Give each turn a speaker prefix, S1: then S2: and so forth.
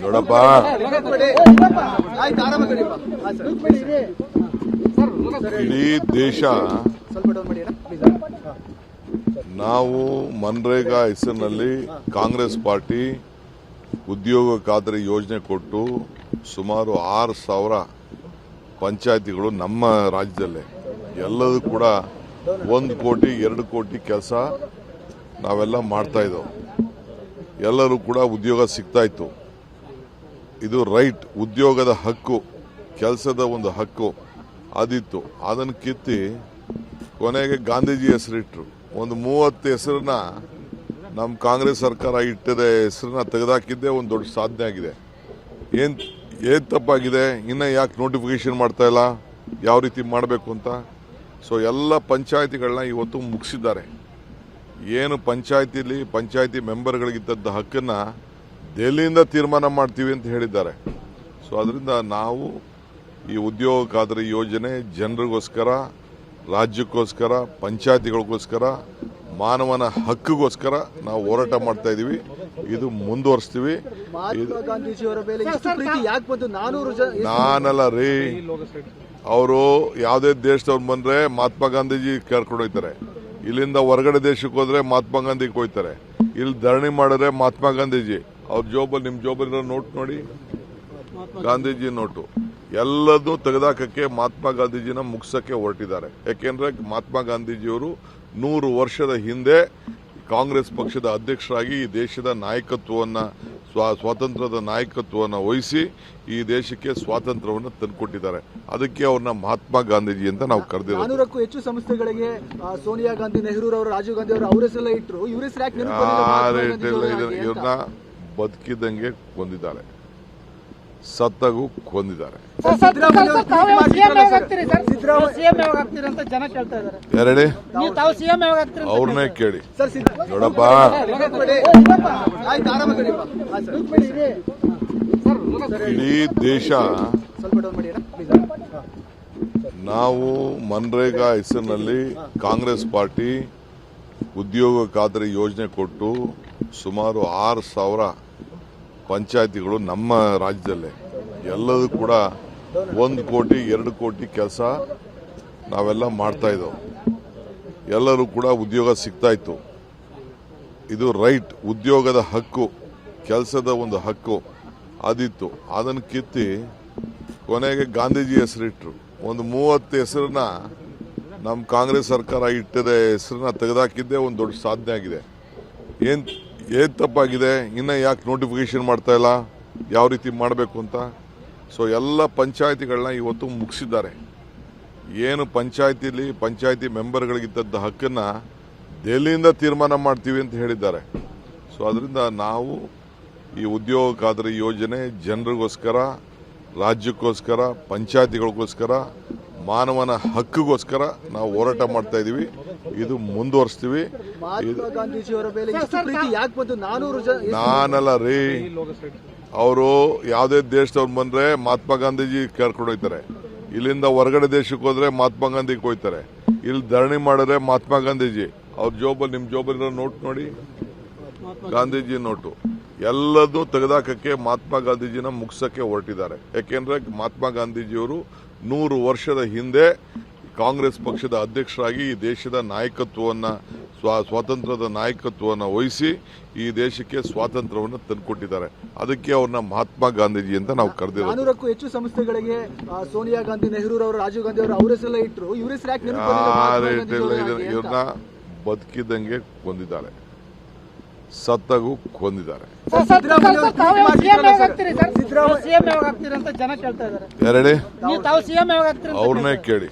S1: ನೋಡಪ್ಪ, ಇಡೀ ದೇಶ ನಾವು ಮನ್ರೇಗಾ ಹೆಸರಿನಲ್ಲಿ ಕಾಂಗ್ರೆಸ್ ಪಾರ್ಟಿ ಉದ್ಯೋಗ ಖಾತರಿ ಯೋಜನೆ ಕೊಟ್ಟು ಸುಮಾರು 6,000 ಪಂಚಾಯತಿಗಳು ನಮ್ಮ ರಾಜ್ಯದಲ್ಲೇ ಎಲ್ಲದೂ ಕೂಡ 1 ಕೋಟಿ 2 ಕೋಟಿ ಕೆಲಸ ನಾವೆಲ್ಲ ಮಾಡ್ತಾ ಇದ್ದೋ. ಎಲ್ಲರೂ ಕೂಡ ಉದ್ಯೋಗ ಸಿಗ್ತಾ ಇತ್ತು. ಇದು ರೈಟ್, ಉದ್ಯೋಗದ ಹಕ್ಕು, ಕೆಲಸದ ಒಂದು ಹಕ್ಕು ಅದಿತ್ತು. ಅದನ್ನು ಕಿತ್ತಿ ಕೊನೆಗೆ ಗಾಂಧೀಜಿ ಹೆಸರಿಟ್ರು. ಒಂದು 30 ಹೆಸರನ್ನ ನಮ್ಮ ಕಾಂಗ್ರೆಸ್ ಸರ್ಕಾರ ಇಟ್ಟದ ಹೆಸರನ್ನ ತೆಗೆದಾಕಿದ್ದೇ ಒಂದು ದೊಡ್ಡ ಸಾಧನೆ ಆಗಿದೆ. ಏನ್ ತಪ್ಪಾಗಿದೆ? ಇನ್ನ ಯಾಕೆ ನೋಟಿಫಿಕೇಶನ್ ಮಾಡ್ತಾ ಇಲ್ಲ, ಯಾವ ರೀತಿ ಮಾಡಬೇಕು ಅಂತ? ಸೊ ಎಲ್ಲ ಪಂಚಾಯತಿಗಳನ್ನ ಇವತ್ತು ಮುಗಿಸಿದ್ದಾರೆ. ಏನು ಪಂಚಾಯತಿ ಮೆಂಬರ್ಗಳಿಗಿದ್ದ ಹಕ್ಕನ್ನ ದೆಹಲಿಯಿಂದ ತೀರ್ಮಾನ ಮಾಡ್ತೀವಿ ಅಂತ ಹೇಳಿದ್ದಾರೆ. ಸೊ ಅದರಿಂದ ನಾವು ಈ ಉದ್ಯೋಗ ಖಾತರಿ ಯೋಜನೆ ಜನರಿಗೋಸ್ಕರ, ರಾಜ್ಯಕ್ಕೋಸ್ಕರ, ಪಂಚಾಯತಿಗಳಿಗೋಸ್ಕರ, ಮಾನವನ ಹಕ್ಕಿಗೋಸ್ಕರ ನಾವು ಹೋರಾಟ ಮಾಡ್ತಾ ಇದೀವಿ. ಇದು ಮುಂದುವರಿಸ್ತೀವಿ. ನಾನಲ್ಲ ರೀ, ಅವರು ಯಾವುದೇ ದೇಶದವ್ರು ಬಂದ್ರೆ ಮಹಾತ್ಮ ಗಾಂಧೀಜಿ ಕರ್ಕೊಂಡು ಹೋಗ್ತಾರೆ. ಇಲ್ಲಿಂದ ಹೊರಗಡೆ ದೇಶಕ್ಕೆ ಹೋದ್ರೆ ಮಹಾತ್ಮ ಗಾಂಧಿಗೆ ಹೋಗ್ತಾರೆ. ಇಲ್ಲಿ ಧರಣಿ ಮಾಡಿದ್ರೆ ಮಹಾತ್ಮ ಗಾಂಧೀಜಿ ಅವ್ರ ಜೋಬಲ್ಲಿ, ನಿಮ್ಮ ಜೋಬಲ್ಲಿರೋ ನೋಟ್ ನೋಡಿ, ಗಾಂಧೀಜಿ ನೋಟು ಎಲ್ಲದೂ ತೆಗೆದಾಕಕ್ಕೆ ಮಹಾತ್ಮ ಗಾಂಧೀಜಿನ ಮುಗಿಸಕ್ಕೆ ಹೊರಟಿದ್ದಾರೆ. ಯಾಕೆಂದ್ರೆ ಮಹಾತ್ಮ ಗಾಂಧೀಜಿಯವರು 100 ವರ್ಷದ ಹಿಂದೆ ಕಾಂಗ್ರೆಸ್ ಪಕ್ಷದ ಅಧ್ಯಕ್ಷರಾಗಿ ಈ ದೇಶದ ನಾಯಕತ್ವವನ್ನು, ಸ್ವಾತಂತ್ರ್ಯದ ನಾಯಕತ್ವವನ್ನು ವಹಿಸಿ ಈ ದೇಶಕ್ಕೆ ಸ್ವಾತಂತ್ರ್ಯವನ್ನು ತಂದುಕೊಟ್ಟಿದ್ದಾರೆ. ಅದಕ್ಕೆ ಅವ್ರನ್ನ ಮಹಾತ್ಮ ಗಾಂಧೀಜಿ ಅಂತ ನಾವು ಕರೆದಿರೋದು.
S2: 400ಕ್ಕೂ ಹೆಚ್ಚು ಸಂಸ್ಥೆಗಳಿಗೆ ಸೋನಿಯಾ ಗಾಂಧಿ, ನೆಹರು ಅವರು, ರಾಜೀವ್ ಗಾಂಧಿ ಅವರು, ಅವ್ರ ಹೆಸರೆಲ್ಲ ಇಟ್ಟರು. ಇವ್ರ ಹೆಸರು ಯಾಕೆ
S1: ಇವ್ರನ್ನ ಬದುಕಿದಂಗೆ ಕೊಂದಿದ್ದಾರೆ, ಸತ್ತಾಗೂ ಕೊಂದಿದ್ದಾರೆ. ಎರಡೇ ಅವ್ರನ್ನೇ ಕೇಳಿ. ನೋಡಪ್ಪ, ಇಡೀ ದೇಶ ನಾವು ಮನ್ರೇಗಾ ಹೆಸರಿನಲ್ಲಿ ಕಾಂಗ್ರೆಸ್ ಪಾರ್ಟಿ ಉದ್ಯೋಗ ಖಾತರಿ ಯೋಜನೆ ಕೊಟ್ಟು ಸುಮಾರು 6,000 ಪಂಚಾಯತಿಗಳು ನಮ್ಮ ರಾಜ್ಯದಲ್ಲೇ ಎಲ್ಲದೂ ಕೂಡ 1 ಕೋಟಿ 2 ಕೋಟಿ ಕೆಲಸ ನಾವೆಲ್ಲ ಮಾಡ್ತಾ ಇದ್ದೋ. ಎಲ್ಲರೂ ಕೂಡ ಉದ್ಯೋಗ ಸಿಗ್ತಾ ಇತ್ತು. ಇದು ರೈಟ್, ಉದ್ಯೋಗದ ಹಕ್ಕು, ಕೆಲಸದ ಒಂದು ಹಕ್ಕು ಅದಿತ್ತು. ಅದನ್ನು ಕಿತ್ತಿ ಕೊನೆಗೆ ಗಾಂಧೀಜಿ ಹೆಸರಿಟ್ರು. ಒಂದು 30 ಹೆಸರನ್ನ ನಮ್ಮ ಕಾಂಗ್ರೆಸ್ ಸರ್ಕಾರ ಇಟ್ಟದ ಹೆಸರನ್ನ ತೆಗೆದಾಕಿದ್ದೇ ಒಂದು ದೊಡ್ಡ ಸಾಧನೆ ಆಗಿದೆ. ಏನ್ ತಪ್ಪಾಗಿದೆ? ಇನ್ನ ಯಾಕೆ ನೋಟಿಫಿಕೇಶನ್ ಮಾಡ್ತಾ ಇಲ್ಲ, ಯಾವ ರೀತಿ ಮಾಡಬೇಕು ಅಂತ? ಸೊ ಎಲ್ಲ ಪಂಚಾಯತಿಗಳನ್ನ ಇವತ್ತು ಮುಗಿಸಿದ್ದಾರೆ. ಏನು ಪಂಚಾಯತಿ ಮೆಂಬರ್ಗಳಿಗಿದ್ದ ಹಕ್ಕನ್ನ ದೆಹಲಿಯಿಂದ ತೀರ್ಮಾನ ಮಾಡ್ತೀವಿ ಅಂತ ಹೇಳಿದ್ದಾರೆ. ಸೊ ಅದರಿಂದ ನಾವು ಈ ಉದ್ಯೋಗ ಖಾತರಿ ಯೋಜನೆ ಜನರಿಗೋಸ್ಕರ, ರಾಜ್ಯಕ್ಕೋಸ್ಕರ, ಪಂಚಾಯತಿಗಳಿಗೋಸ್ಕರ, ಮಾನವನ ಹಕ್ಕಿಗೋಸ್ಕರ ನಾವು ಹೋರಾಟ ಮಾಡ್ತಾ ಇದೀವಿ. ಇದು ಮುಂದುವರಿಸ್ತೀವಿ. ನಾನಲ್ಲ ರೀ, ಅವರು ಯಾವುದೇ ದೇಶದವ್ರು ಬಂದ್ರೆ ಮಹಾತ್ಮ ಗಾಂಧೀಜಿ ಕರ್ಕೊಂಡು ಹೋಗ್ತಾರೆ. ಇಲ್ಲಿಂದ ಹೊರಗಡೆ ದೇಶಕ್ಕೆ ಹೋದ್ರೆ ಮಹಾತ್ಮ ಗಾಂಧಿಗೆ ಹೋಗ್ತಾರೆ. ಇಲ್ಲಿ ಧರಣಿ ಮಾಡಿದ್ರೆ ಮಹಾತ್ಮ ಗಾಂಧೀಜಿ ಅವ್ರ ಜೋಬಲ್ಲಿ, ನಿಮ್ಮ ಜೋಬಲ್ಲಿರೋ ನೋಟ್ ನೋಡಿ, ಗಾಂಧೀಜಿ ನೋಟು ಎಲ್ಲದೂ ತೆಗೆದಾಕಕ್ಕೆ ಮಹಾತ್ಮ ಗಾಂಧೀಜಿನ ಮುಗಿಸಕ್ಕೆ ಹೊರಟಿದ್ದಾರೆ. ಯಾಕೆಂದ್ರೆ ಮಹಾತ್ಮ ಗಾಂಧೀಜಿಯವರು 100 ವರ್ಷದ ಹಿಂದೆ ಕಾಂಗ್ರೆಸ್ ಪಕ್ಷದ ಅಧ್ಯಕ್ಷರಾಗಿ ಈ ದೇಶದ ನಾಯಕತ್ವವನ್ನು, ಸ್ವಾತಂತ್ರ್ಯದ ನಾಯಕತ್ವವನ್ನು ವಹಿಸಿ ಈ ದೇಶಕ್ಕೆ ಸ್ವಾತಂತ್ರ್ಯವನ್ನು ತಂದುಕೊಟ್ಟಿದ್ದಾರೆ. ಅದಕ್ಕೆ ಅವ್ರನ್ನ ಮಹಾತ್ಮ ಗಾಂಧೀಜಿ ಅಂತ ನಾವು ಕರೆದಿರೋದು.
S2: 400ಕ್ಕೂ ಹೆಚ್ಚು ಸಂಸ್ಥೆಗಳಿಗೆ ಸೋನಿಯಾ ಗಾಂಧಿ, ನೆಹರು ಅವರು, ರಾಜೀವ್ ಗಾಂಧಿ ಅವರು, ಅವ್ರ ಹೆಸರೆಲ್ಲ ಇಟ್ಟರು. ಇವ್ರ ಹೆಸರು ಯಾಕೆ
S1: ಇವ್ರನ್ನ ಬದುಕಿದಂಗೆ ಕೊಂದಿದ್ದಾರೆ, ಸತ್ತಾಗೂ ಕೊಂದಿದ್ದಾರೆ. ಎರಡೇ ಅವ್ರನ್ನೇ ಕೇಳಿ.